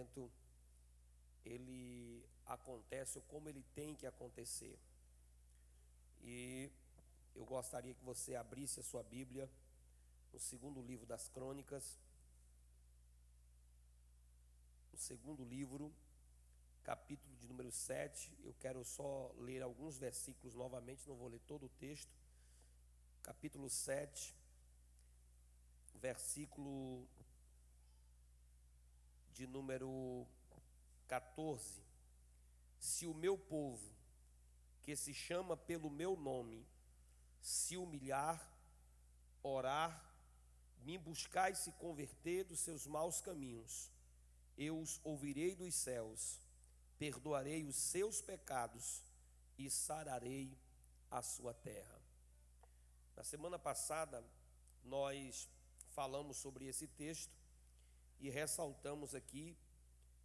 avivamento ele acontece ou como ele tem que acontecer. E eu gostaria que você abrisse a sua Bíblia no segundo livro das Crônicas, no segundo livro, capítulo de número 7. Eu quero só ler alguns versículos novamente, não vou ler todo o texto. Capítulo 7, versículo de número 14. Se o meu povo, que se chama pelo meu nome, se humilhar, orar, me buscar e se converter dos seus maus caminhos, eu os ouvirei dos céus, perdoarei os seus pecados e sararei a sua terra. Na semana passada, nós falamos sobre esse texto e ressaltamos aqui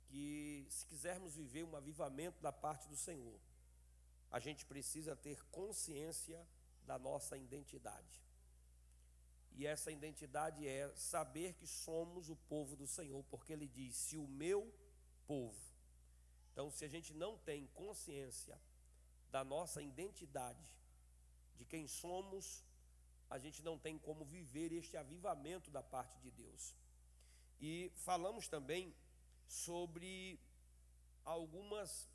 que, se quisermos viver um avivamento da parte do Senhor, a gente precisa ter consciência da nossa identidade. E essa identidade é saber que somos o povo do Senhor, porque Ele diz: se o meu povo. Então, se a gente não tem consciência da nossa identidade, de quem somos, a gente não tem como viver este avivamento da parte de Deus. E falamos também sobre algumas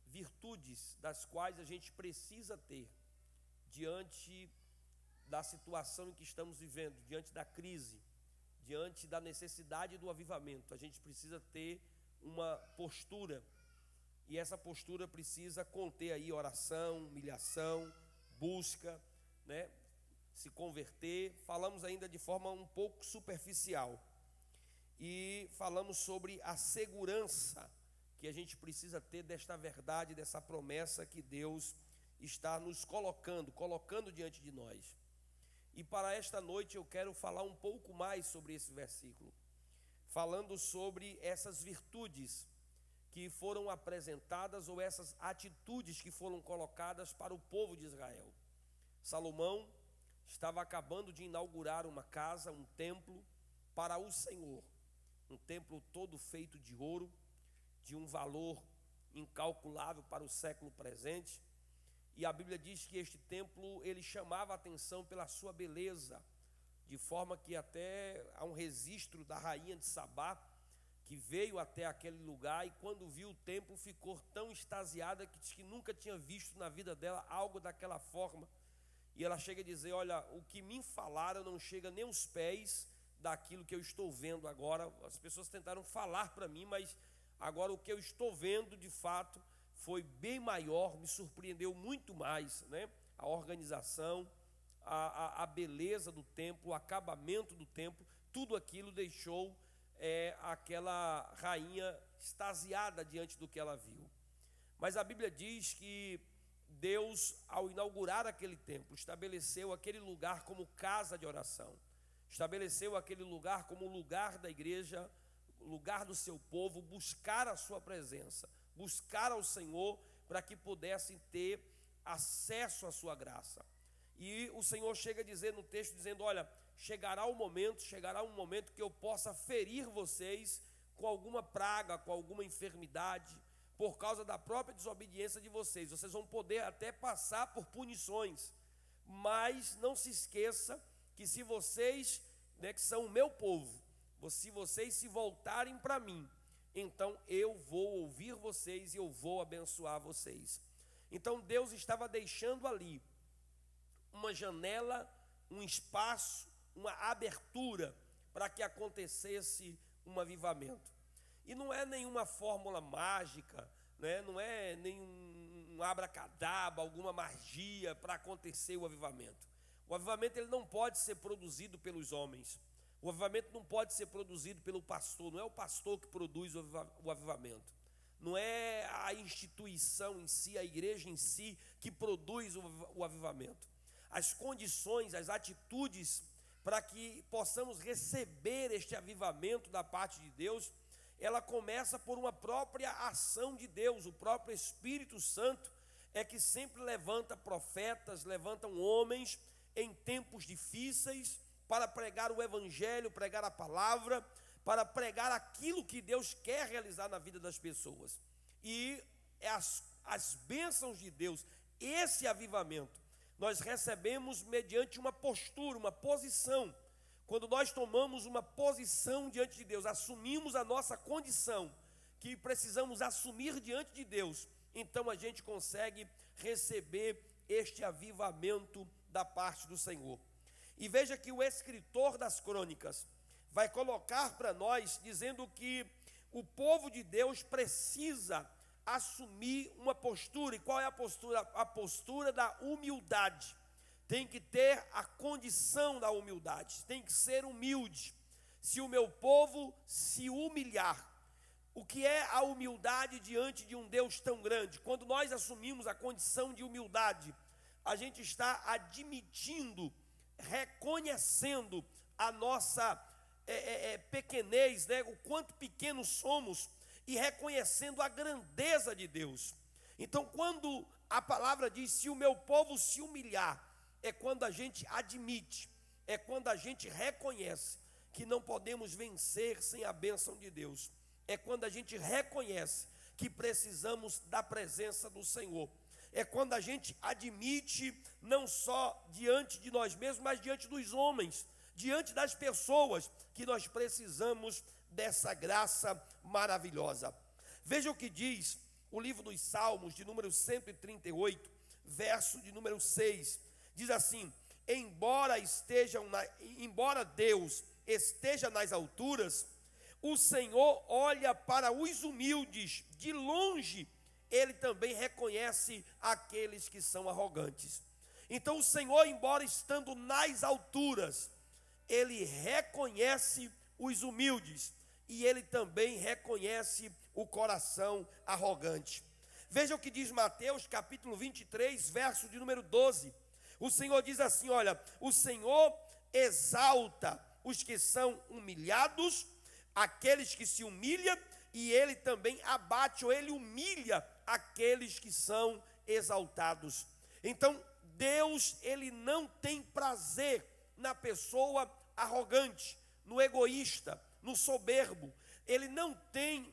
virtudes das quais a gente precisa ter diante da situação em que estamos vivendo, diante da crise, diante da necessidade do avivamento. A gente precisa ter uma postura, e essa postura precisa conter aí oração, humilhação, busca, né? Se converter. Falamos ainda de forma um pouco superficial e falamos sobre a segurança que a gente precisa ter desta verdade, dessa promessa que Deus está nos colocando diante de nós. E para esta noite eu quero falar um pouco mais sobre esse versículo, falando sobre essas virtudes que foram apresentadas, ou essas atitudes que foram colocadas para o povo de Israel. Salomão estava acabando de inaugurar uma casa, um templo para o Senhor, um templo todo feito de ouro, de um valor incalculável para o século presente. E a Bíblia diz que este templo, ele chamava a atenção pela sua beleza, de forma que até há um registro da rainha de Sabá, que veio até aquele lugar e quando viu o templo ficou tão extasiada que diz que nunca tinha visto na vida dela algo daquela forma. E ela chega a dizer: olha, o que me falaram não chega nem aos pés daquilo que eu estou vendo agora. As pessoas tentaram falar para mim, mas agora o que eu estou vendo de fato foi bem maior, me surpreendeu muito mais, né? A organização, a beleza do templo, o acabamento do templo, tudo aquilo deixou aquela rainha extasiada diante do que ela viu. Mas a Bíblia diz que Deus, ao inaugurar aquele templo, estabeleceu aquele lugar como casa de oração, estabeleceu aquele lugar como lugar da igreja, lugar do seu povo, buscar a sua presença, buscar ao Senhor para que pudessem ter acesso à sua graça. E o Senhor chega a dizer no texto, dizendo: olha, chegará um momento que eu possa ferir vocês com alguma praga, com alguma enfermidade, por causa da própria desobediência de vocês. Vocês vão poder até passar por punições, mas não se esqueça que se vocês, que são o meu povo, se vocês se voltarem para mim, então eu vou ouvir vocês e eu vou abençoar vocês. Então Deus estava deixando ali uma janela, um espaço, uma abertura para que acontecesse um avivamento. E não é nenhuma fórmula mágica, né? Não é nenhum abracadabra, alguma magia para acontecer o avivamento. O avivamento ele não pode ser produzido pelos homens. O avivamento não pode ser produzido pelo pastor. Não é o pastor que produz o avivamento. Não é a instituição em si, a igreja em si, que produz o avivamento. As condições, as atitudes para que possamos receber este avivamento da parte de Deus, ela começa por uma própria ação de Deus. O próprio Espírito Santo é que sempre levanta profetas, levantam homens em tempos difíceis para pregar o evangelho, pregar a palavra, para pregar aquilo que Deus quer realizar na vida das pessoas. E as bênçãos de Deus, esse avivamento, nós recebemos mediante uma postura, uma posição. Quando nós tomamos uma posição diante de Deus, assumimos a nossa condição, que precisamos assumir diante de Deus, então a gente consegue receber este avivamento da parte do Senhor. E veja que o escritor das crônicas vai colocar para nós, dizendo que o povo de Deus precisa assumir uma postura. E qual é a postura? A postura da humildade. Tem que ter a condição da humildade, tem que ser humilde. Se o meu povo se humilhar. O que é a humildade diante de um Deus tão grande? Quando nós assumimos a condição de humildade, a gente está admitindo, reconhecendo a nossa pequenez, né? O quanto pequenos somos, e reconhecendo a grandeza de Deus. Então, quando a palavra diz, se o meu povo se humilhar, é quando a gente admite, é quando a gente reconhece que não podemos vencer sem a bênção de Deus. É quando a gente reconhece que precisamos da presença do Senhor. É quando a gente admite, não só diante de nós mesmos, mas diante dos homens, diante das pessoas, que nós precisamos dessa graça maravilhosa. Veja o que diz o livro dos Salmos, de número 138, verso de número 6. Diz assim: embora Deus esteja nas alturas, o Senhor olha para os humildes. De longe, Ele também reconhece aqueles que são arrogantes. Então o Senhor, embora estando nas alturas, Ele reconhece os humildes, e Ele também reconhece o coração arrogante. Veja o que diz Mateus capítulo 23, verso de número 12. O Senhor diz assim, olha: o Senhor exalta os que são humilhados, aqueles que se humilham, e Ele também abate, ou Ele humilha aqueles que são exaltados. Então Deus, Ele não tem prazer na pessoa arrogante, no egoísta, no soberbo. Ele não tem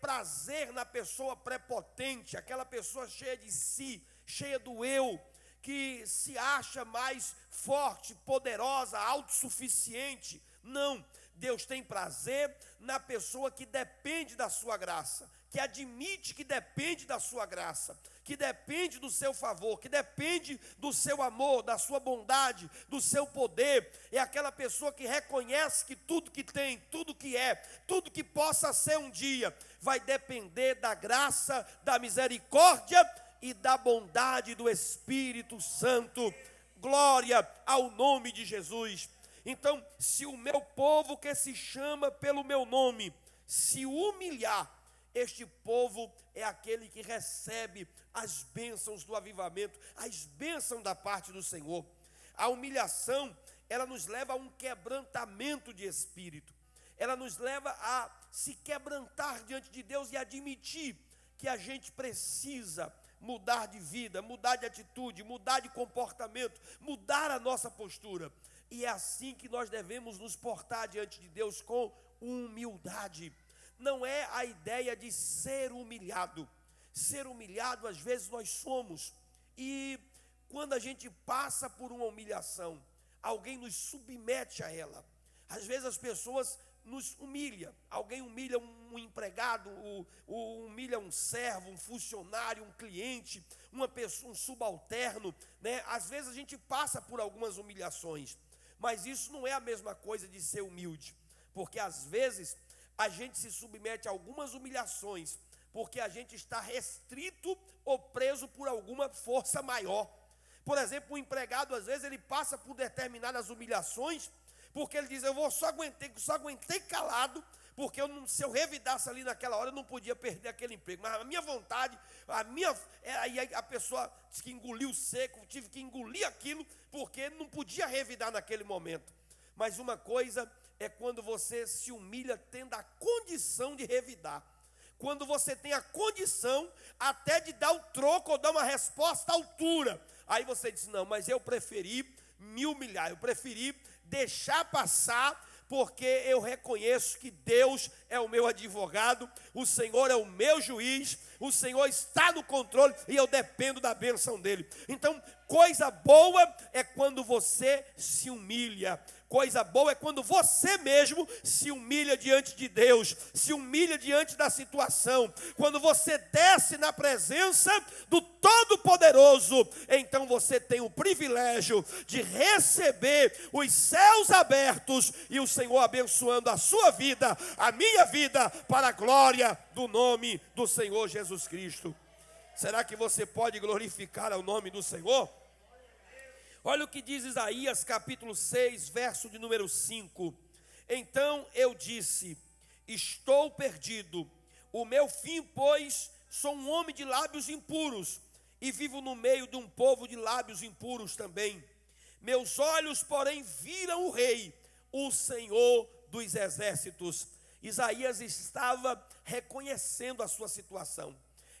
prazer na pessoa prepotente, aquela pessoa cheia de si, cheia do eu, que se acha mais forte, poderosa, autossuficiente. Não, Deus tem prazer na pessoa que depende da sua graça, que admite que depende da sua graça, que depende do seu favor, que depende do seu amor, da sua bondade, do seu poder. É aquela pessoa que reconhece que tudo que tem, tudo que é, tudo que possa ser um dia, vai depender da graça, da misericórdia e da bondade do Espírito Santo. Glória ao nome de Jesus. Então, se o meu povo que se chama pelo meu nome se humilhar, este povo é aquele que recebe as bênçãos do avivamento, as bênçãos da parte do Senhor. A humilhação, ela nos leva a um quebrantamento de espírito. Ela nos leva a se quebrantar diante de Deus e admitir que a gente precisa mudar de vida, mudar de atitude, mudar de comportamento, mudar a nossa postura. E é assim que nós devemos nos portar diante de Deus, com humildade. Não é a ideia de ser humilhado. Ser humilhado, às vezes, nós somos. E quando a gente passa por uma humilhação, alguém nos submete a ela. Às vezes as pessoas nos humilham. Alguém humilha um empregado, humilha um servo, um funcionário, um cliente, uma pessoa, um subalterno, né? Às vezes a gente passa por algumas humilhações. Mas isso não é a mesma coisa de ser humilde. Porque às vezes a gente se submete a algumas humilhações porque a gente está restrito ou preso por alguma força maior. Por exemplo, o empregado, às vezes, ele passa por determinadas humilhações, porque ele diz: eu só aguentei calado, porque se eu revidasse ali naquela hora, eu não podia perder aquele emprego. Mas a minha vontade, aí a pessoa diz que engoliu seco, tive que engolir aquilo, porque não podia revidar naquele momento. Mas uma coisa é quando você se humilha tendo a condição de revidar. Quando você tem a condição até de dar o troco ou dar uma resposta à altura. Aí você diz: não, mas eu preferi me humilhar, eu preferi deixar passar, porque eu reconheço que Deus é o meu advogado, o Senhor é o meu juiz, o Senhor está no controle e eu dependo da bênção dele. Então, coisa boa é quando você se humilha. Coisa boa é quando você mesmo se humilha diante de Deus, se humilha diante da situação. Quando você desce na presença do Todo-Poderoso, então você tem o privilégio de receber os céus abertos e o Senhor abençoando a sua vida, a minha vida, para a glória do nome do Senhor Jesus Cristo. Será que você pode glorificar o nome do Senhor? Olha o que diz Isaías capítulo 6, verso de número 5. Então eu disse: estou perdido, o meu fim, pois sou um homem de lábios impuros, e vivo no meio de um povo de lábios impuros também. Meus olhos, porém, viram o Rei, o Senhor dos exércitos. Isaías estava reconhecendo a sua situação.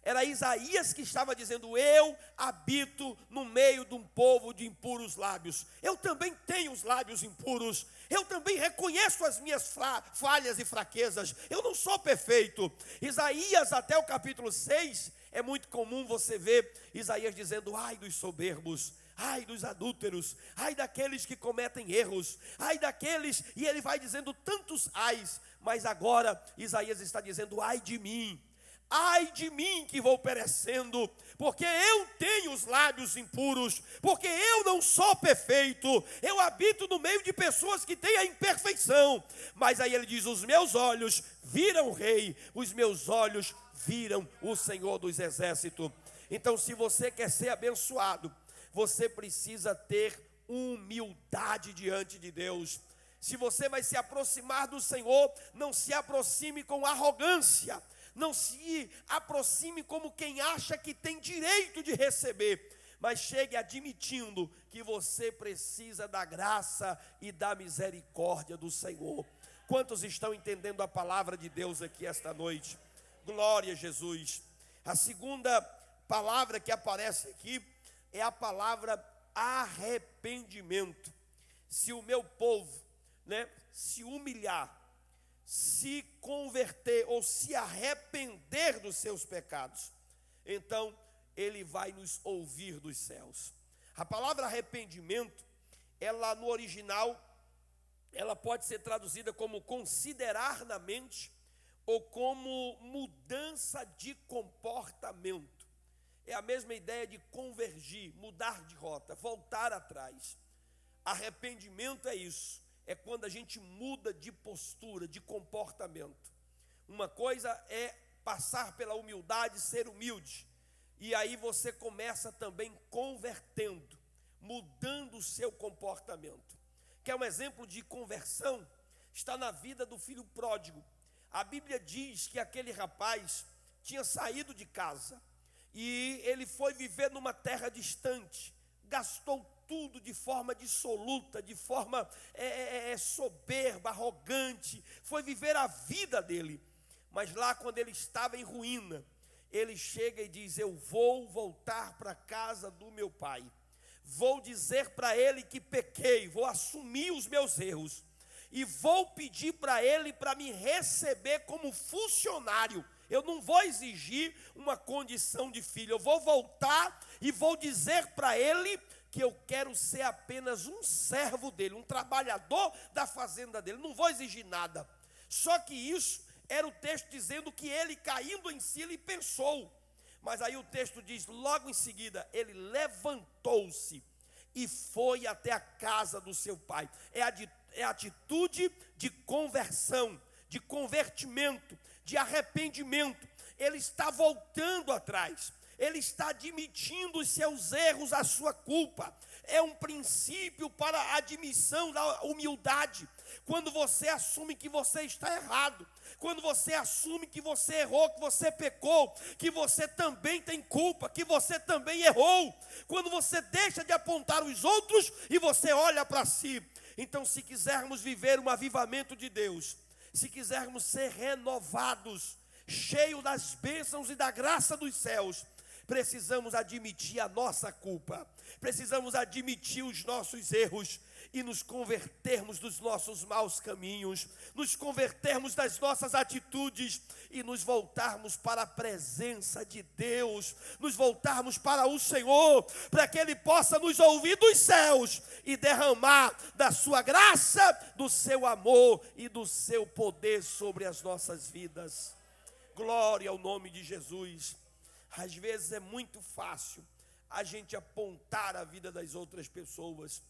Era Isaías que estava dizendo: eu habito no meio de um povo de impuros lábios. Eu também tenho os lábios impuros. Eu também reconheço as minhas falhas e fraquezas. Eu não sou perfeito. Isaías, até o capítulo 6, é muito comum você ver Isaías dizendo: ai dos soberbos, ai dos adúlteros, ai daqueles que cometem erros, ai daqueles, e ele vai dizendo tantos ais. Mas agora Isaías está dizendo: ai de mim que vou perecendo, porque eu tenho os lábios impuros, porque eu não sou perfeito, eu habito no meio de pessoas que têm a imperfeição. Mas aí ele diz: os meus olhos viram o Rei, os meus olhos viram o Senhor dos exércitos. Então, se você quer ser abençoado, você precisa ter humildade diante de Deus. Se você vai se aproximar do Senhor, não se aproxime com arrogância, não se aproxime como quem acha que tem direito de receber, mas chegue admitindo que você precisa da graça e da misericórdia do Senhor. Quantos estão entendendo a palavra de Deus aqui esta noite? Glória a Jesus. A segunda palavra que aparece aqui é a palavra arrependimento. Se o meu povo, se humilhar, se converter ou se arrepender dos seus pecados, então ele vai nos ouvir dos céus. A palavra arrependimento, ela no original, ela pode ser traduzida como considerar na mente ou como mudança de comportamento. É a mesma ideia de convergir, mudar de rota, voltar atrás. Arrependimento é isso. É quando a gente muda de postura, de comportamento. Uma coisa é passar pela humildade, ser humilde. E aí você começa também convertendo, mudando o seu comportamento. Quer um exemplo de conversão? Está na vida do filho pródigo. A Bíblia diz que aquele rapaz tinha saído de casa e ele foi viver numa terra distante, gastou tudo de forma dissoluta, de forma soberba, arrogante, foi viver a vida dele. Mas lá, quando ele estava em ruína, ele chega e diz: eu vou voltar para a casa do meu pai, vou dizer para ele que pequei, vou assumir os meus erros, e vou pedir para ele para me receber como funcionário. Eu não vou exigir uma condição de filho, eu vou voltar e vou dizer para ele que eu quero ser apenas um servo dele, um trabalhador da fazenda dele, não vou exigir nada. Só que isso era o texto dizendo que ele, caindo em si, ele pensou. Mas aí o texto diz, logo em seguida, ele levantou-se e foi até a casa do seu pai. É a atitude de conversão, de convertimento, de arrependimento. Ele está voltando atrás. Ele está admitindo os seus erros, a sua culpa. É um princípio para a admissão da humildade. Quando você assume que você está errado, quando você assume que você errou, que você pecou, que você também tem culpa, que você também errou, quando você deixa de apontar os outros e você olha para si. Então, se quisermos viver um avivamento de Deus, se quisermos ser renovados, cheios das bênçãos e da graça dos céus, precisamos admitir a nossa culpa, precisamos admitir os nossos erros e nos convertermos dos nossos maus caminhos, nos convertermos das nossas atitudes e nos voltarmos para a presença de Deus, nos voltarmos para o Senhor, para que Ele possa nos ouvir dos céus e derramar da sua graça, do seu amor e do seu poder sobre as nossas vidas. Glória ao nome de Jesus. Às vezes é muito fácil a gente apontar a vida das outras pessoas,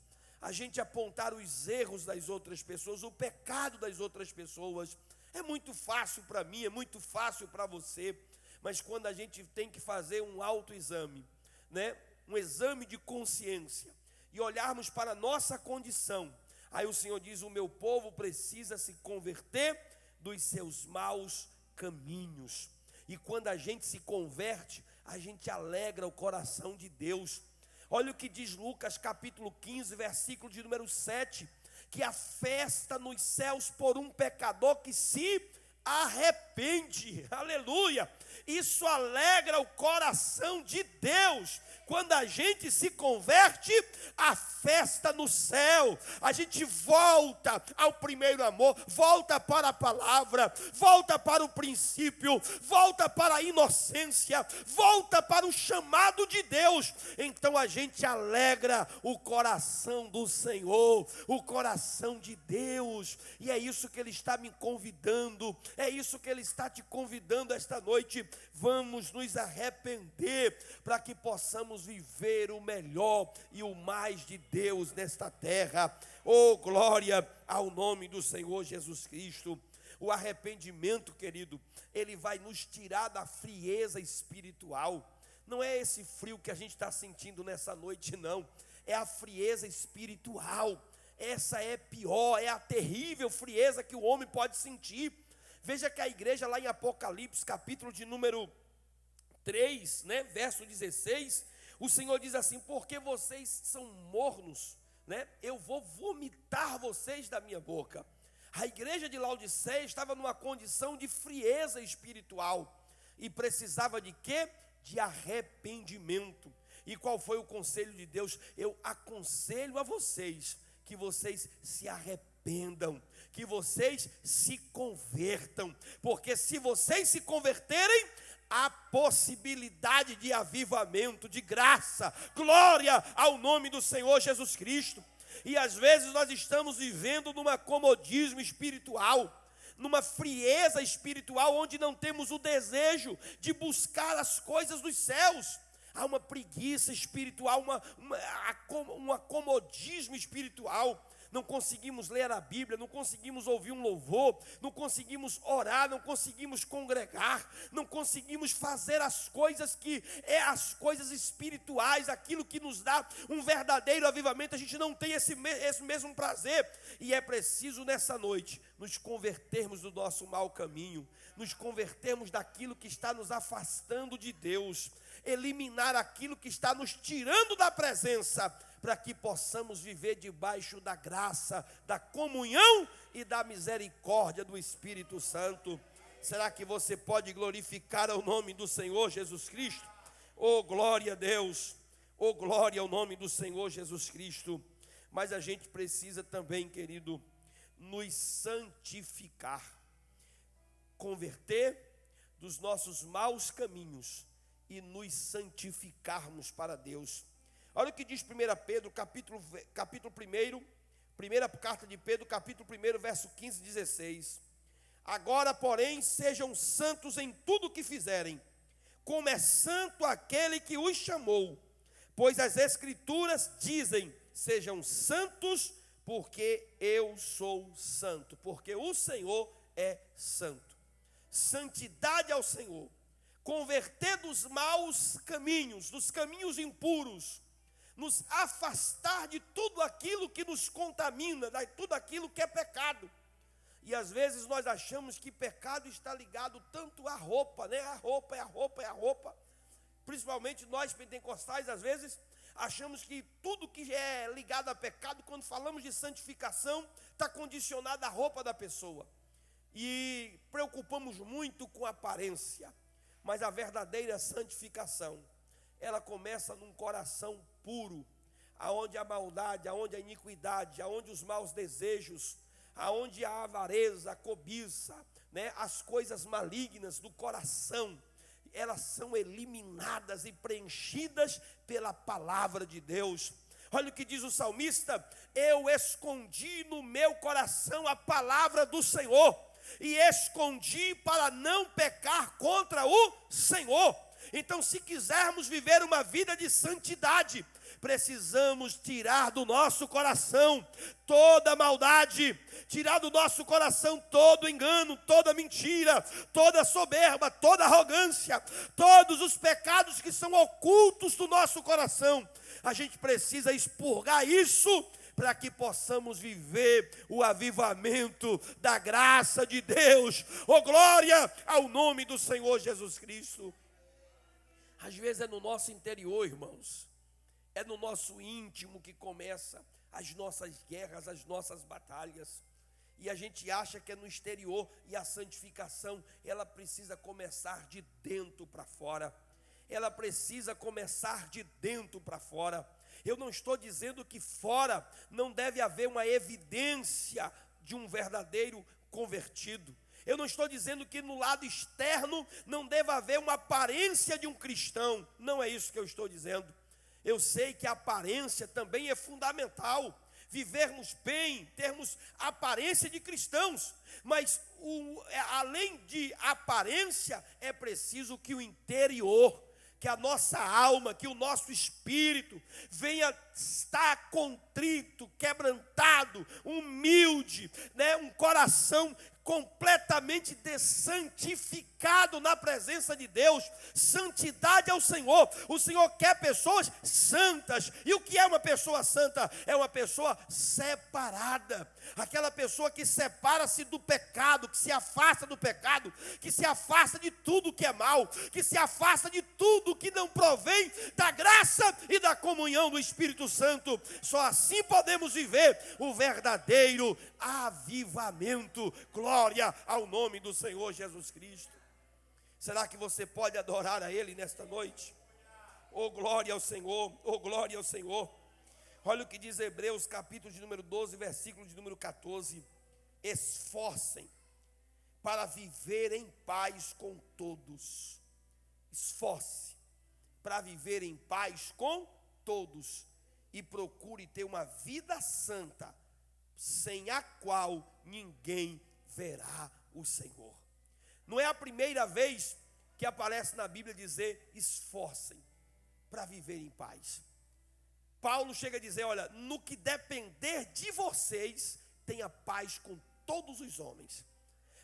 a gente apontar os erros das outras pessoas, o pecado das outras pessoas. É muito fácil para mim, é muito fácil para você, mas quando a gente tem que fazer um autoexame, né? Um exame de consciência e olharmos para a nossa condição, aí o Senhor diz: o meu povo precisa se converter dos seus maus caminhos. E quando a gente se converte, a gente alegra o coração de Deus. Olha o que diz Lucas capítulo 15, versículo de número 7, que a festa nos céus por um pecador que se arrepende. Aleluia! Isso alegra o coração de Deus. Quando a gente se converte, a festa no céu, a gente volta ao primeiro amor, volta para a palavra, volta para o princípio, volta para a inocência, volta para o chamado de Deus. Então a gente alegra o coração do Senhor, o coração de Deus, e é isso que Ele está me convidando, é isso que Ele está te convidando esta noite. Vamos nos arrepender para que possamos viver o melhor e o mais de Deus nesta terra. Oh, glória ao nome do Senhor Jesus Cristo. O arrependimento, querido, ele vai nos tirar da frieza espiritual. Não é esse frio que a gente está sentindo nessa noite, não. É a frieza espiritual. Essa é pior, é a terrível frieza que o homem pode sentir. Veja que a igreja lá em Apocalipse, capítulo de número 3, né, verso 16, o Senhor diz assim: porque vocês são mornos, né, eu vou vomitar vocês da minha boca. A igreja de Laodiceia estava numa condição de frieza espiritual e precisava de quê? De arrependimento. E qual foi o conselho de Deus? Eu aconselho a vocês que vocês se arrependam, que vocês se convertam, porque se vocês se converterem, há possibilidade de avivamento, de graça. Glória ao nome do Senhor Jesus Cristo. E às vezes nós estamos vivendo num acomodismo espiritual, numa frieza espiritual, onde não temos o desejo de buscar as coisas dos céus. Há uma preguiça espiritual, um acomodismo espiritual. Não conseguimos ler a Bíblia, não conseguimos ouvir um louvor, não conseguimos orar, não conseguimos congregar, não conseguimos fazer as coisas as coisas espirituais, aquilo que nos dá um verdadeiro avivamento. A gente não tem esse mesmo prazer, e é preciso nessa noite nos convertermos do nosso mau caminho, nos convertermos daquilo que está nos afastando de Deus, eliminar aquilo que está nos tirando da presença, para que possamos viver debaixo da graça, da comunhão e da misericórdia do Espírito Santo. Será que você pode glorificar o nome do Senhor Jesus Cristo? Oh, glória a Deus! Oh, glória ao nome do Senhor Jesus Cristo! Mas a gente precisa também, querido, nos santificar, converter dos nossos maus caminhos e nos santificarmos para Deus. Olha o que diz 1 Pedro, capítulo 1, primeira carta de Pedro, capítulo 1, verso 15 e 16. Agora, porém, sejam santos em tudo o que fizerem, como é santo aquele que os chamou. Pois as Escrituras dizem: sejam santos, porque eu sou santo, porque o Senhor é santo. Santidade ao Senhor, converter dos maus caminhos, dos caminhos impuros, nos afastar de tudo aquilo que nos contamina, de tudo aquilo que é pecado. E às vezes nós achamos que pecado está ligado tanto à roupa, né? A roupa é a roupa, é a roupa. Principalmente nós pentecostais, às vezes, achamos que tudo que é ligado a pecado, quando falamos de santificação, está condicionado à roupa da pessoa. E preocupamos muito com a aparência. Mas a verdadeira santificação ela começa num coração puro, aonde a maldade, aonde a iniquidade, aonde os maus desejos, aonde a avareza, a cobiça, né, as coisas malignas do coração, elas são eliminadas e preenchidas pela palavra de Deus. Olha o que diz o salmista: eu escondi no meu coração a palavra do Senhor, e escondi para não pecar contra o Senhor. Então, se quisermos viver uma vida de santidade, precisamos tirar do nosso coração toda maldade, tirar do nosso coração todo engano, toda mentira, toda soberba, toda arrogância, todos os pecados que são ocultos do nosso coração. A gente precisa expurgar isso para que possamos viver o avivamento da graça de Deus. Oh, glória ao nome do Senhor Jesus Cristo. Às vezes é no nosso interior, irmãos, é no nosso íntimo que começa as nossas guerras, as nossas batalhas. E a gente acha que é no exterior, e a santificação, ela precisa começar de dentro para fora. Ela precisa começar de dentro para fora. Eu não estou dizendo que fora não deve haver uma evidência de um verdadeiro convertido. Eu não estou dizendo que no lado externo não deva haver uma aparência de um cristão. Não é isso que eu estou dizendo. Eu sei que a aparência também é fundamental. Vivermos bem, termos aparência de cristãos. Mas além de aparência, é preciso que o interior, que a nossa alma, que o nosso espírito venha estar contrito, quebrantado, humilde, né? Um coração completamente santificado na presença de Deus. Santidade ao Senhor. O Senhor quer pessoas santas. E o que é uma pessoa santa? É uma pessoa separada. Aquela pessoa que separa-se do pecado, que se afasta do pecado, que se afasta de tudo que é mal, que se afasta de tudo que não provém da graça e da comunhão do Espírito Santo. Só assim podemos viver o verdadeiro avivamento. Glória ao nome do Senhor Jesus Cristo. Será que você pode adorar a Ele nesta noite? Oh, glória ao Senhor, oh, glória ao Senhor. Olha o que diz Hebreus, capítulo de número 12, versículo de número 14. Esforcem para viver em paz com todos. Esforce para viver em paz com todos. E procure ter uma vida santa, sem a qual ninguém verá o Senhor. Não é a primeira vez que aparece na Bíblia dizer esforcem para viver em paz. Paulo chega a dizer, olha, no que depender de vocês, tenha paz com todos os homens.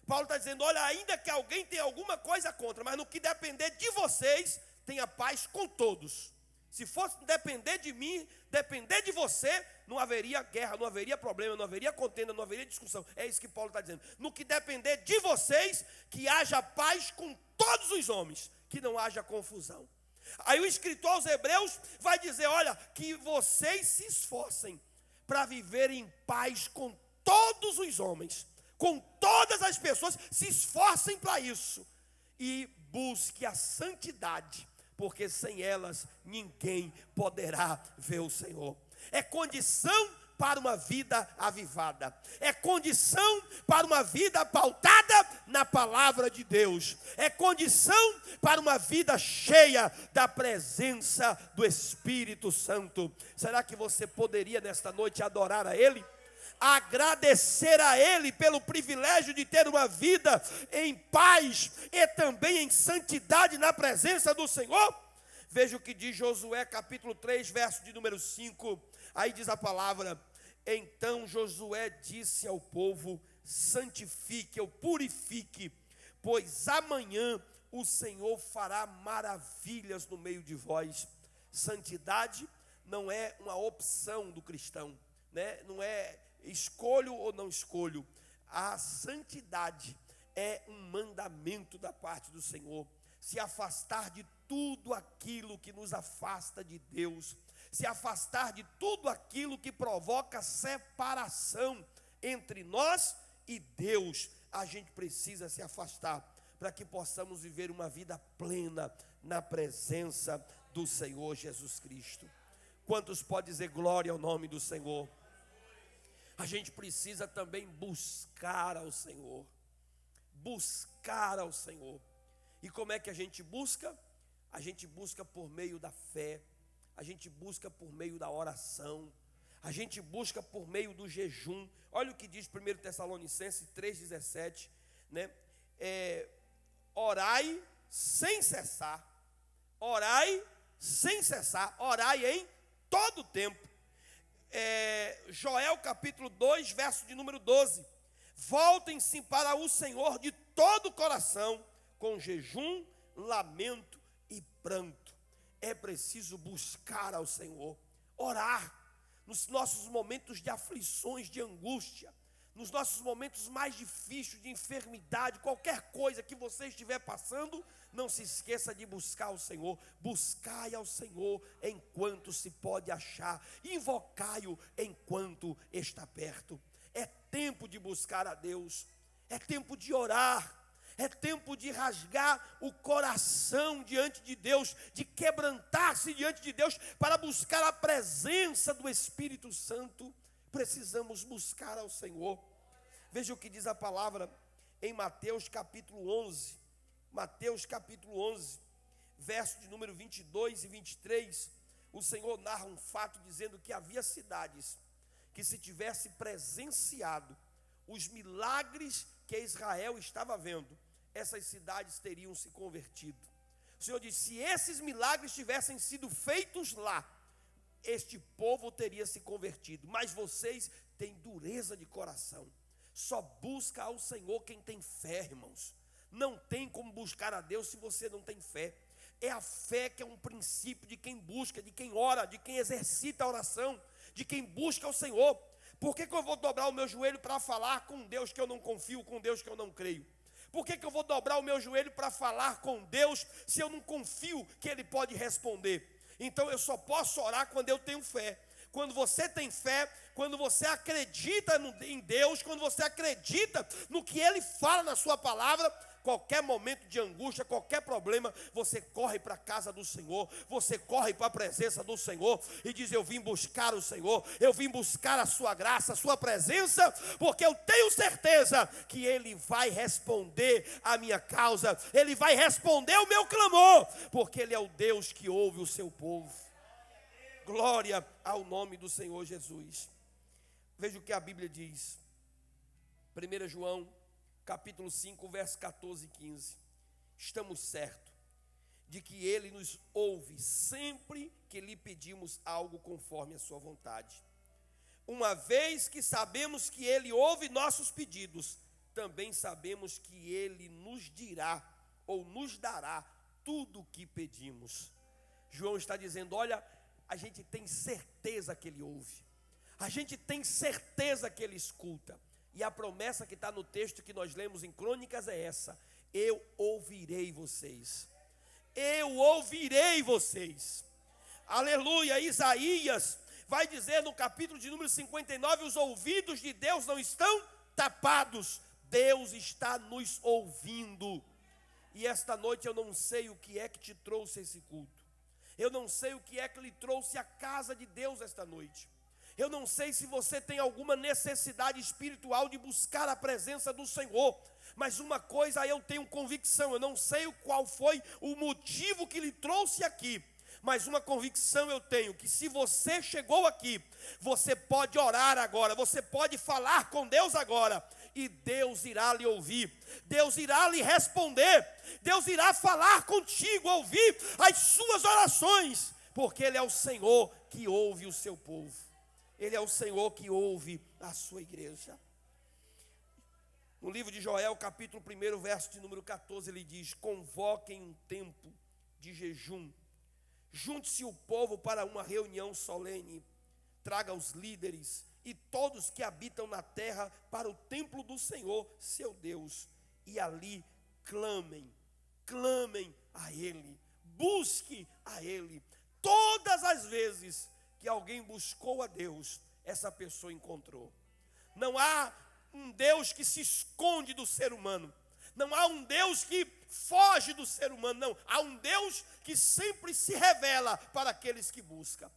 Paulo está dizendo, olha, ainda que alguém tenha alguma coisa contra, mas no que depender de vocês, tenha paz com todos. Se fosse depender de mim, depender de você, não haveria guerra, não haveria problema, não haveria contenda, não haveria discussão. É isso que Paulo está dizendo. No que depender de vocês, que haja paz com todos os homens, que não haja confusão. Aí o escritor aos Hebreus vai dizer, olha, que vocês se esforcem para viver em paz com todos os homens, com todas as pessoas, se esforcem para isso. E busque a santidade, porque sem elas ninguém poderá ver o Senhor. É condição para uma vida avivada. É condição para uma vida pautada na palavra de Deus. É condição para uma vida cheia da presença do Espírito Santo. Será que você poderia nesta noite adorar a Ele? Agradecer a Ele pelo privilégio de ter uma vida em paz e também em santidade na presença do Senhor? Veja o que diz Josué capítulo 3, verso de número 5. Aí diz a palavra, então Josué disse ao povo, santifique ou purifique, pois amanhã o Senhor fará maravilhas no meio de vós. Santidade não é uma opção do cristão, né? Não é escolho ou não escolho. A santidade é um mandamento da parte do Senhor. Se afastar de tudo aquilo que nos afasta de Deus, se afastar de tudo aquilo que provoca separação entre nós e Deus, a gente precisa se afastar, para que possamos viver uma vida plena na presença do Senhor Jesus Cristo. Quantos podem dizer glória ao nome do Senhor? A gente precisa também buscar ao Senhor. Buscar ao Senhor. E como é que a gente busca? A gente busca por meio da fé. A gente busca por meio da oração. A gente busca por meio do jejum. Olha o que diz 1 Tessalonicenses 3,17, né? Orai sem cessar. Orai sem cessar. Orai em todo tempo. Joel capítulo 2, verso de número 12. Voltem-se para o Senhor de todo o coração, com jejum, lamento e pranto. É preciso buscar ao Senhor, orar, nos nossos momentos de aflições, de angústia, nos nossos momentos mais difíceis, de enfermidade, qualquer coisa que você estiver passando, não se esqueça de buscar ao Senhor. Buscai ao Senhor enquanto se pode achar, invocai-o enquanto está perto. É tempo de buscar a Deus, é tempo de orar, é tempo de rasgar o coração diante de Deus, de quebrantar-se diante de Deus, para buscar a presença do Espírito Santo. Precisamos buscar ao Senhor. Veja o que diz a palavra em Mateus capítulo 11. Mateus capítulo 11, verso de número 22 e 23. O Senhor narra um fato dizendo que havia cidades que, se tivesse presenciado os milagres que Israel estava vendo, essas cidades teriam se convertido. O Senhor disse: se esses milagres tivessem sido feitos lá, este povo teria se convertido. Mas vocês têm dureza de coração. Só busca ao Senhor quem tem fé, irmãos. Não tem como buscar a Deus se você não tem fé. É a fé que é um princípio de quem busca, de quem ora, de quem exercita a oração, de quem busca ao Senhor. Por que eu vou dobrar o meu joelho para falar com Deus que eu não confio, com Deus que eu não creio? Por que eu vou dobrar o meu joelho para falar com Deus se eu não confio que Ele pode responder? Então eu só posso orar quando eu tenho fé. Quando você tem fé, quando você acredita em Deus, quando você acredita no que Ele fala na sua palavra, qualquer momento de angústia, qualquer problema, você corre para a casa do Senhor, você corre para a presença do Senhor e diz: eu vim buscar o Senhor, eu vim buscar a sua graça, a sua presença, porque eu tenho certeza que Ele vai responder a minha causa, Ele vai responder o meu clamor, porque Ele é o Deus que ouve o seu povo. Glória ao nome do Senhor Jesus. Veja o que a Bíblia diz. 1 João capítulo 5, verso 14 e 15. Estamos certos de que Ele nos ouve sempre que lhe pedimos algo conforme a sua vontade. Uma vez que sabemos que Ele ouve nossos pedidos, também sabemos que Ele nos dirá ou nos dará tudo o que pedimos. João está dizendo: olha, a gente tem certeza que Ele ouve, a gente tem certeza que Ele escuta. E a promessa que está no texto que nós lemos em Crônicas é essa: eu ouvirei vocês. Eu ouvirei vocês. Aleluia. Isaías vai dizer no capítulo de número 59, os ouvidos de Deus não estão tapados. Deus está nos ouvindo. E esta noite eu não sei o que é que te trouxe esse culto. Eu não sei o que é que lhe trouxe a casa de Deus esta noite. Eu não sei se você tem alguma necessidade espiritual de buscar a presença do Senhor. Mas uma coisa eu tenho convicção, eu não sei qual foi o motivo que lhe trouxe aqui. Mas uma convicção eu tenho, que se você chegou aqui, você pode orar agora, você pode falar com Deus agora. E Deus irá lhe ouvir, Deus irá lhe responder, Deus irá falar contigo, ouvir as suas orações, porque Ele é o Senhor que ouve o seu povo, Ele é o Senhor que ouve a sua igreja. No livro de Joel, capítulo 1, verso de número 14, ele diz: convoquem um tempo de jejum, junte-se o povo para uma reunião solene, traga os líderes e todos que habitam na terra para o templo do Senhor, seu Deus, e ali clamem a Ele, busque a Ele. Todas as vezes que alguém buscou a Deus, essa pessoa encontrou. Não há um Deus que se esconde do ser humano. Não há um Deus que foge do ser humano, não. Há um Deus que sempre se revela para aqueles que buscam.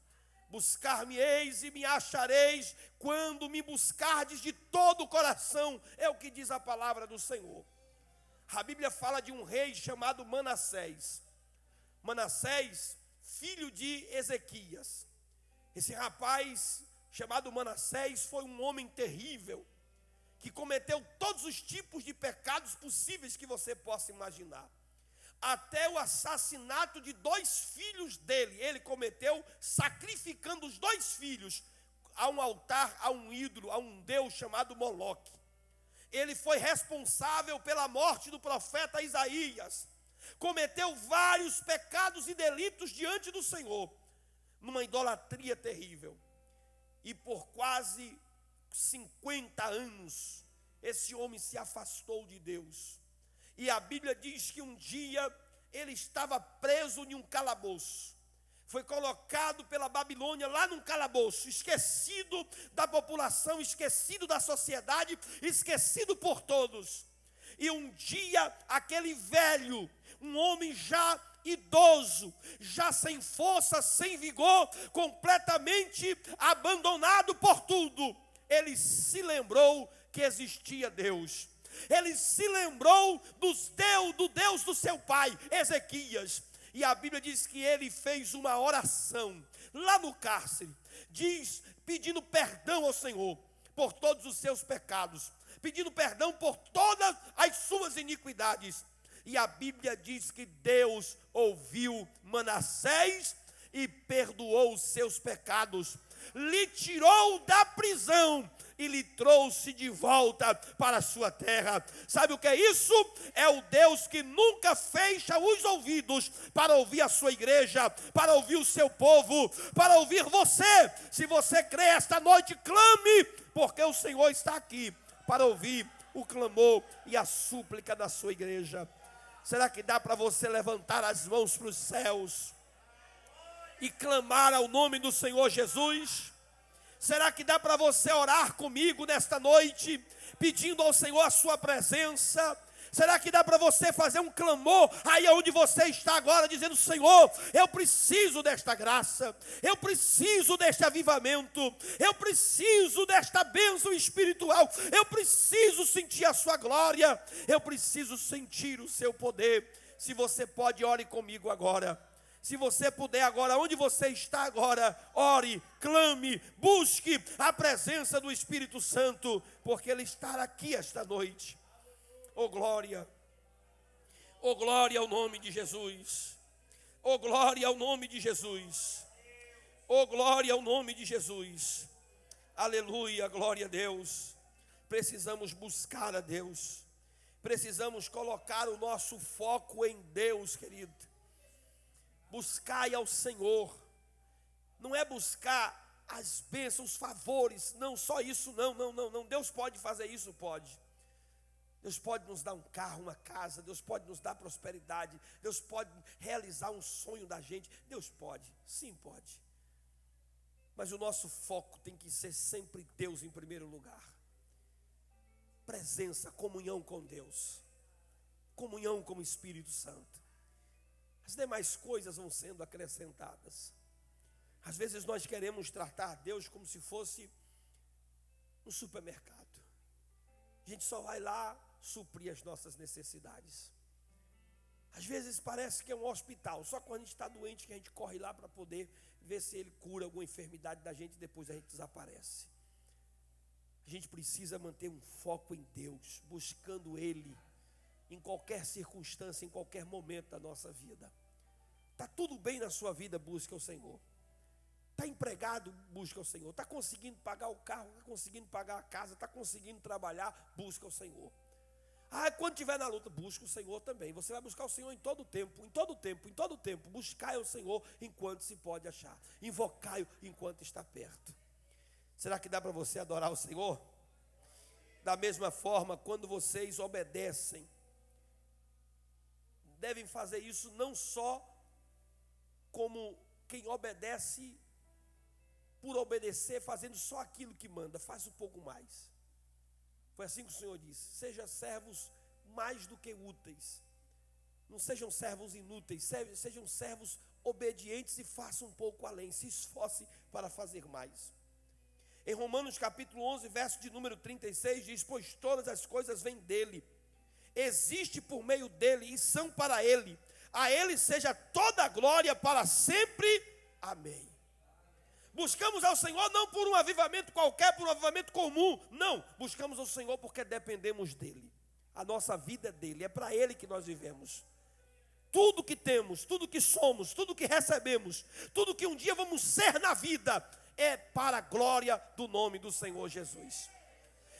Buscar-me-eis e me achareis quando me buscardes de todo o coração, é o que diz a palavra do Senhor. A Bíblia fala de um rei chamado Manassés. Manassés, filho de Ezequias. Esse rapaz chamado Manassés foi um homem terrível, que cometeu todos os tipos de pecados possíveis que você possa imaginar. Até o assassinato de 2 filhos dele, ele cometeu, sacrificando os 2 filhos a um altar, a um ídolo, a um deus chamado Moloque. Ele foi responsável pela morte do profeta Isaías. Cometeu vários pecados e delitos diante do Senhor, numa idolatria terrível. E por quase 50 anos, esse homem se afastou de Deus. E a Bíblia diz que um dia ele estava preso em um calabouço. Foi colocado pela Babilônia lá num calabouço, esquecido da população, esquecido da sociedade, esquecido por todos. E um dia aquele velho, um homem já idoso, já sem força, sem vigor, completamente abandonado por tudo, ele se lembrou que existia Deus. Ele se lembrou do Deus do seu pai, Ezequias. E a Bíblia diz que ele fez uma oração lá no cárcere, pedindo perdão ao Senhor por todos os seus pecados, pedindo perdão por todas as suas iniquidades. E a Bíblia diz que Deus ouviu Manassés e perdoou os seus pecados, lhe tirou da prisão e lhe trouxe de volta para a sua terra. Sabe o que é isso? É o Deus que nunca fecha os ouvidos para ouvir a sua igreja, para ouvir o seu povo, para ouvir você. Se você crê esta noite, clame, porque o Senhor está aqui para ouvir o clamor e a súplica da sua igreja. Será que dá para você levantar as mãos para os céus e clamar ao nome do Senhor Jesus? Será que dá para você orar comigo nesta noite, pedindo ao Senhor a sua presença? Será que dá para você fazer um clamor aí onde você está agora, dizendo: Senhor, eu preciso desta graça, eu preciso deste avivamento, eu preciso desta bênção espiritual, eu preciso sentir a sua glória, eu preciso sentir o seu poder. Se você pode, ore comigo agora. Se você puder agora, onde você está agora, ore, clame, busque a presença do Espírito Santo, porque Ele está aqui esta noite. Oh glória ao nome de Jesus, oh glória ao nome de Jesus, oh glória ao nome de Jesus, aleluia, glória a Deus. Precisamos buscar a Deus, precisamos colocar o nosso foco em Deus, querido. Buscai ao Senhor, não é buscar as bênçãos, os favores, não só isso, não, Deus pode fazer isso, pode. Deus pode nos dar um carro, uma casa, Deus pode nos dar prosperidade, Deus pode realizar um sonho da gente, Deus pode, sim pode. Mas o nosso foco tem que ser sempre Deus em primeiro lugar. Presença, comunhão com Deus, comunhão com o Espírito Santo. As demais coisas vão sendo acrescentadas. Às vezes nós queremos tratar Deus como se fosse um supermercado. A gente só vai lá suprir as nossas necessidades. Às vezes parece que é um hospital, só quando a gente está doente que a gente corre lá para poder ver se Ele cura alguma enfermidade da gente e depois a gente desaparece. A gente precisa manter um foco em Deus, buscando Ele em qualquer circunstância, em qualquer momento da nossa vida. Está tudo bem na sua vida, busca o Senhor. Está empregado, busca o Senhor. Está conseguindo pagar o carro, está conseguindo pagar a casa, está conseguindo trabalhar, busca o Senhor. Quando estiver na luta, busca o Senhor também. Você vai buscar o Senhor em todo tempo, em todo tempo, em todo tempo. Buscai o Senhor enquanto se pode achar. Invocai-o enquanto está perto. Será que dá para você adorar o Senhor? Da mesma forma, quando vocês obedecem, devem fazer isso não só como quem obedece por obedecer, fazendo só aquilo que manda, faz um pouco mais. Foi assim que o Senhor disse: seja servos mais do que úteis. Não sejam servos inúteis, sejam servos obedientes e façam um pouco além, se esforce para fazer mais. Em Romanos capítulo 11, verso de número 36, diz: pois todas as coisas vêm dele, existe por meio dele e são para ele. A ele seja toda a glória para sempre. Amém. Buscamos ao Senhor não por um avivamento qualquer, por um avivamento comum. Não, buscamos ao Senhor porque dependemos dele. A nossa vida é dele, é para ele que nós vivemos. Tudo que temos, tudo que somos, tudo que recebemos, tudo que um dia vamos ser na vida, é para a glória do nome do Senhor Jesus.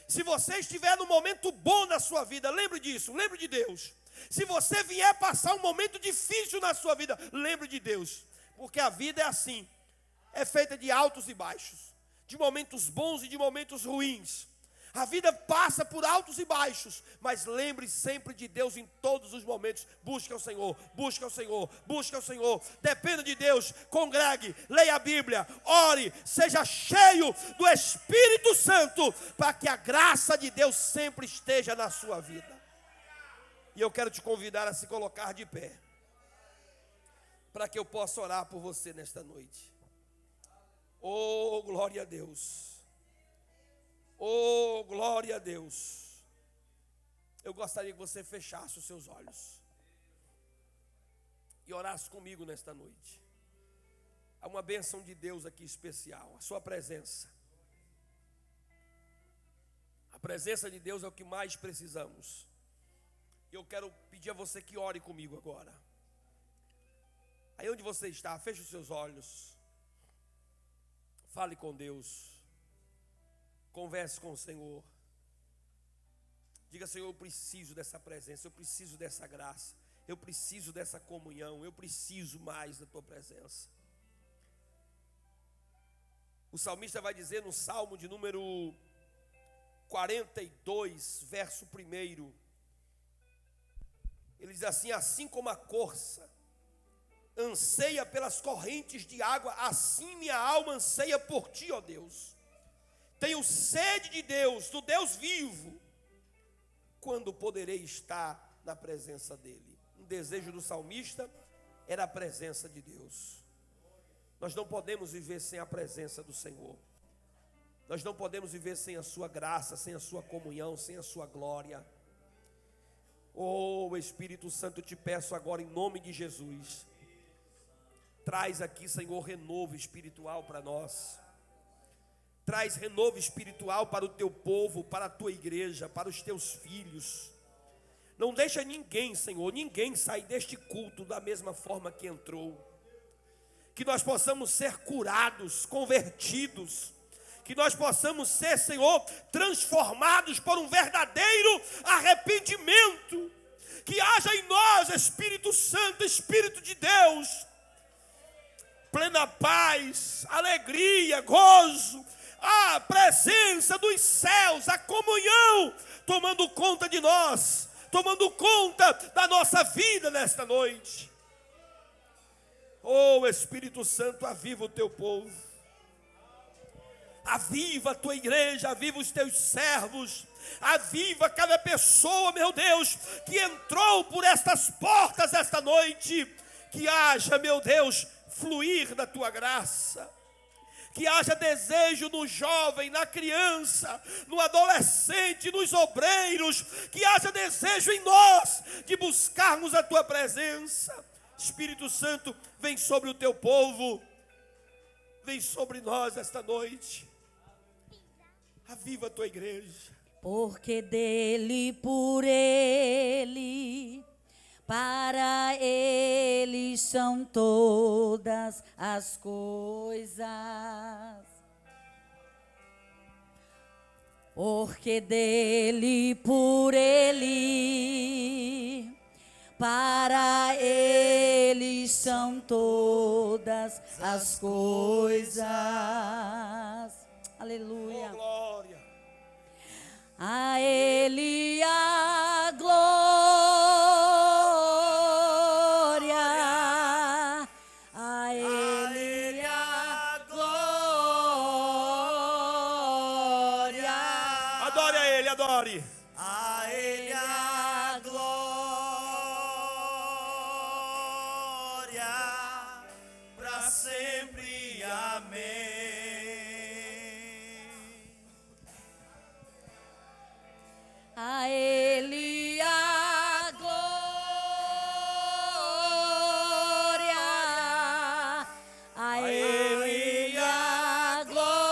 Se você estiver num momento bom na sua vida, lembre disso, lembre de Deus. Se você vier passar um momento difícil na sua vida, lembre de Deus. Porque a vida é assim, é feita de altos e baixos, de momentos bons e de momentos ruins. A vida passa por altos e baixos, mas lembre sempre de Deus em todos os momentos. Busque ao Senhor, busque ao Senhor, busque ao Senhor. Dependa de Deus, congregue, leia a Bíblia, ore, seja cheio do Espírito Santo, para que a graça de Deus sempre esteja na sua vida. E eu quero te convidar a se colocar de pé, para que eu possa orar por você nesta noite. Oh, glória a Deus. Oh, glória a Deus. Eu gostaria que você fechasse os seus olhos e orasse comigo nesta noite. Há uma bênção de Deus aqui especial, a sua presença. A presença de Deus é o que mais precisamos. E eu quero pedir a você que ore comigo agora. Aí onde você está, feche os seus olhos. Fale com Deus. Converse com o Senhor. Diga: Senhor, eu preciso dessa presença, eu preciso dessa graça, eu preciso dessa comunhão, eu preciso mais da tua presença. O salmista vai dizer no Salmo de número 42, verso 1, ele diz assim: assim como a corça anseia pelas correntes de água, assim minha alma anseia por ti, ó Deus. Tenho sede de Deus, do Deus vivo. Quando poderei estar na presença dele? Um desejo do salmista era a presença de Deus. Nós não podemos viver sem a presença do Senhor. Nós não podemos viver sem a sua graça, sem a sua comunhão, sem a sua glória. Oh, Espírito Santo, eu te peço agora em nome de Jesus. Traz aqui, Senhor, renovo espiritual para nós. Traz renovo espiritual para o teu povo, para a tua igreja, para os teus filhos. Não deixa ninguém, Senhor, ninguém sair deste culto da mesma forma que entrou. Que nós possamos ser curados, convertidos. Que nós possamos ser, Senhor, transformados por um verdadeiro arrependimento. Que haja em nós, Espírito Santo, Espírito de Deus, plena paz, alegria, gozo, a presença dos céus, a comunhão, tomando conta de nós, tomando conta da nossa vida nesta noite. Oh, Espírito Santo, aviva o teu povo, aviva a tua igreja, aviva os teus servos, aviva cada pessoa, meu Deus, que entrou por estas portas esta noite. Que haja, meu Deus, fluir da tua graça. Que haja desejo no jovem, na criança, no adolescente, nos obreiros. Que haja desejo em nós de buscarmos a tua presença. Espírito Santo, vem sobre o teu povo. Vem sobre nós esta noite. Aviva a tua igreja. Porque dele, por ele, para ele são todas as coisas. Porque dele, por ele, para ele são todas as coisas. Aleluia. Oh, glória. A ele a glória, a ele a glória. Adore a ele, adore. A ele a sempre. Amém. A Ele a glória, a Ele a glória,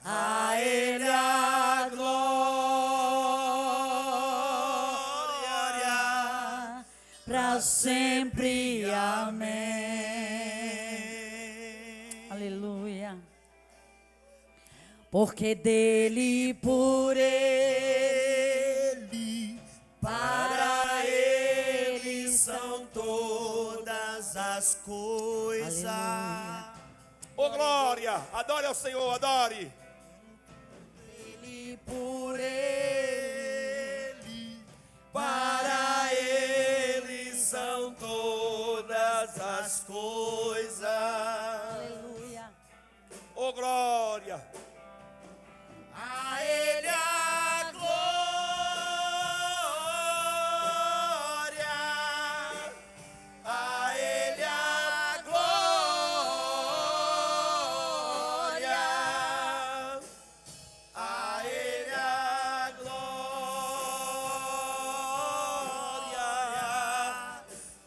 a Ele a glória, para sempre. Amém. Aleluia. Porque dele, por ele, Para ele são todas as coisas. Aleluia. Ô glória, adore ao Senhor, adore. Ele, por Ele, para ele são todas as coisas. aleluia. Ô glória. A ele a glória, a ele a glória, a ele a glória,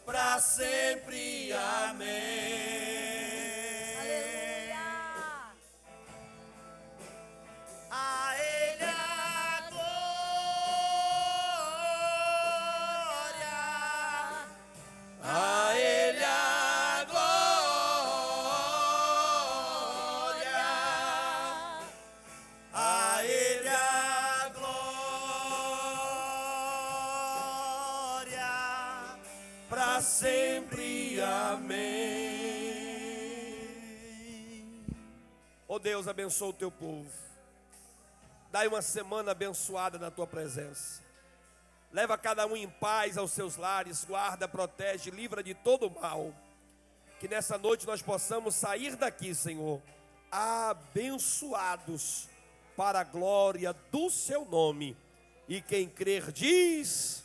para sempre. Amém. A ele a glória, a ele a glória, a ele a glória, para sempre. Amém. Ó Deus, abençoa o teu povo. Dai uma semana abençoada na tua presença. Leva cada um em paz aos seus lares, guarda, protege, livra de todo mal. Que nessa noite nós possamos sair daqui, Senhor, abençoados para a glória do seu nome. E quem crer diz,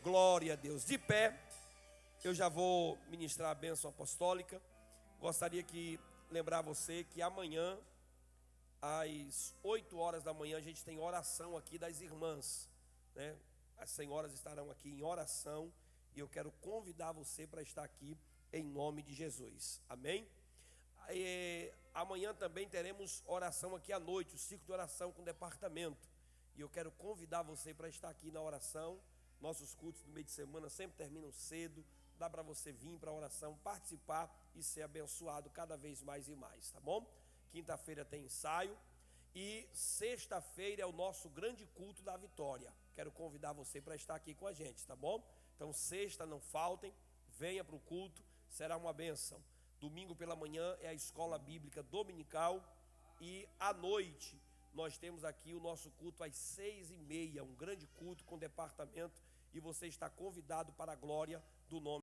glória a Deus. De pé, eu já vou ministrar a bênção apostólica. Gostaria que lembrar você que amanhã, às 8 horas da manhã, a gente tem oração aqui das irmãs, né? As senhoras estarão aqui em oração e eu quero convidar você para estar aqui em nome de Jesus, amém? Amanhã também teremos oração aqui à noite, o ciclo de oração com o departamento, e eu quero convidar você para estar aqui na oração. Nossos cultos do meio de semana sempre terminam cedo, dá para você vir para a oração, participar e ser abençoado cada vez mais e mais, tá bom? Quinta-feira tem ensaio e sexta-feira é o nosso grande culto da vitória. Quero convidar você para estar aqui com a gente, tá bom? Então sexta não faltem, venha para o culto, será uma bênção. Domingo pela manhã é a escola bíblica dominical e à noite nós temos aqui o nosso culto às 6h30, um grande culto com departamento, e você está convidado para a glória do nome